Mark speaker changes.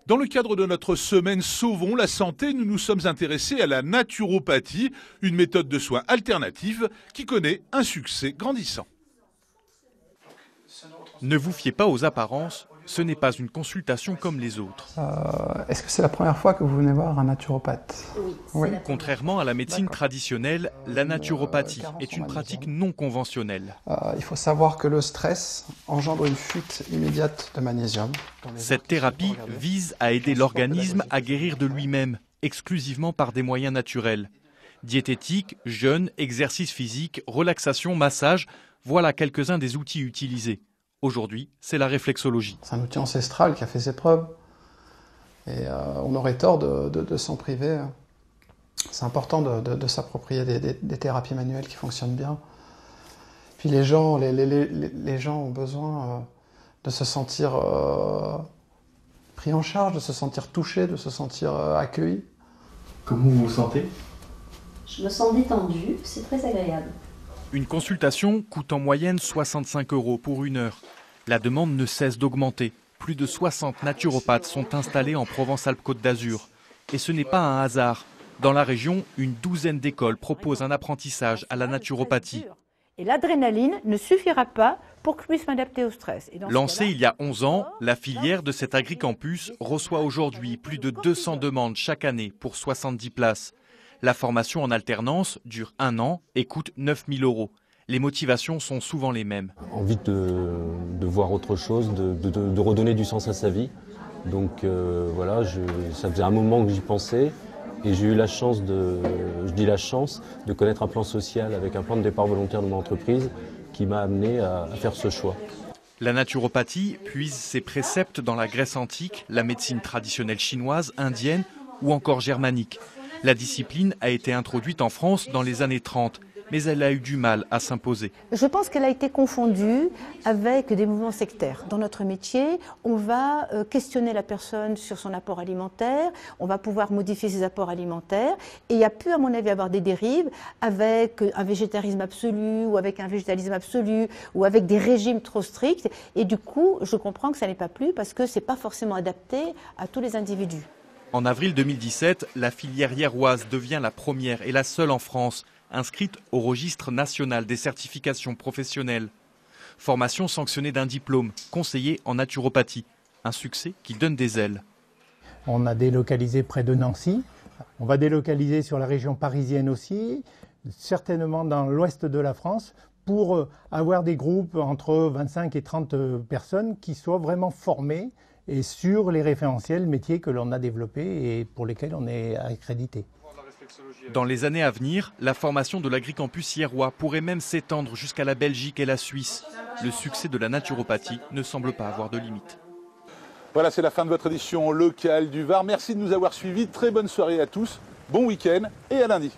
Speaker 1: Dans le cadre de notre semaine Sauvons la santé, nous nous sommes intéressés à la naturopathie, une méthode de soins alternative qui connaît un succès grandissant.
Speaker 2: Ne vous fiez pas aux apparences, ce n'est pas une consultation comme les autres.
Speaker 3: Est-ce que c'est la première fois que vous venez voir un naturopathe?
Speaker 4: Oui.
Speaker 2: Contrairement à la médecine traditionnelle, la naturopathie est une pratique non conventionnelle.
Speaker 3: Il faut savoir que le stress engendre une fuite immédiate de magnésium.
Speaker 2: Cette thérapie vise à aider l'organisme à guérir de lui-même, exclusivement par des moyens naturels. Diététique, jeûne, exercice physique, relaxation, massage, voilà quelques-uns des outils utilisés. Aujourd'hui, c'est la réflexologie.
Speaker 3: C'est un outil ancestral qui a fait ses preuves. Et on aurait tort de s'en priver. C'est important de s'approprier des thérapies manuelles qui fonctionnent bien. Puis les gens ont besoin de se sentir pris en charge, de se sentir touchés, de se sentir accueillis.
Speaker 5: Comment vous vous sentez?
Speaker 4: Je me sens détendue, c'est très agréable.
Speaker 2: Une consultation coûte en moyenne 65 € pour 1 heure. La demande ne cesse d'augmenter. Plus de 60 naturopathes sont installés en Provence-Alpes-Côte d'Azur. Et ce n'est pas un hasard. Dans la région, une douzaine d'écoles proposent un apprentissage à la naturopathie.
Speaker 6: Et l'adrénaline ne suffira pas pour que je puisse m'adapter au stress.
Speaker 2: Lancée il y a 11 ans, la filière de cet agricampus reçoit aujourd'hui plus de 200 demandes chaque année pour 70 places. La formation en alternance dure 1 an et coûte 9 000 €. Les motivations sont souvent les mêmes.
Speaker 7: Envie de voir autre chose, de redonner du sens à sa vie. Donc voilà, ça faisait un moment que j'y pensais et j'ai eu la chance de connaître un plan social avec un plan de départ volontaire de mon entreprise qui m'a amené à faire ce choix.
Speaker 2: La naturopathie puise ses préceptes dans la Grèce antique, la médecine traditionnelle chinoise, indienne ou encore germanique. La discipline a été introduite en France dans les années 30, mais elle a eu du mal à s'imposer.
Speaker 6: Je pense qu'elle a été confondue avec des mouvements sectaires. Dans notre métier, on va questionner la personne sur son apport alimentaire, on va pouvoir modifier ses apports alimentaires, et il y a pu, à mon avis, avoir des dérives avec un végétarisme absolu, ou avec un végétalisme absolu, ou avec des régimes trop stricts, et du coup, je comprends que ça n'est pas plus, parce que ce n'est pas forcément adapté à tous les individus.
Speaker 2: En avril 2017, la filière hierroise devient la première et la seule en France, inscrite au registre national des certifications professionnelles. Formation sanctionnée d'un diplôme, conseiller en naturopathie. Un succès qui donne des ailes.
Speaker 8: On a délocalisé près de Nancy. On va délocaliser sur la région parisienne aussi, certainement dans l'ouest de la France, pour avoir des groupes entre 25 et 30 personnes qui soient vraiment formées et sur les référentiels métiers que l'on a développés et pour lesquels on est accrédité.
Speaker 2: Dans les années à venir, la formation de l'agricampus hierrois pourrait même s'étendre jusqu'à la Belgique et la Suisse. Le succès de la naturopathie ne semble pas avoir de limite.
Speaker 1: Voilà, c'est la fin de votre édition locale du Var. Merci de nous avoir suivis. Très bonne soirée à tous. Bon week-end et à lundi.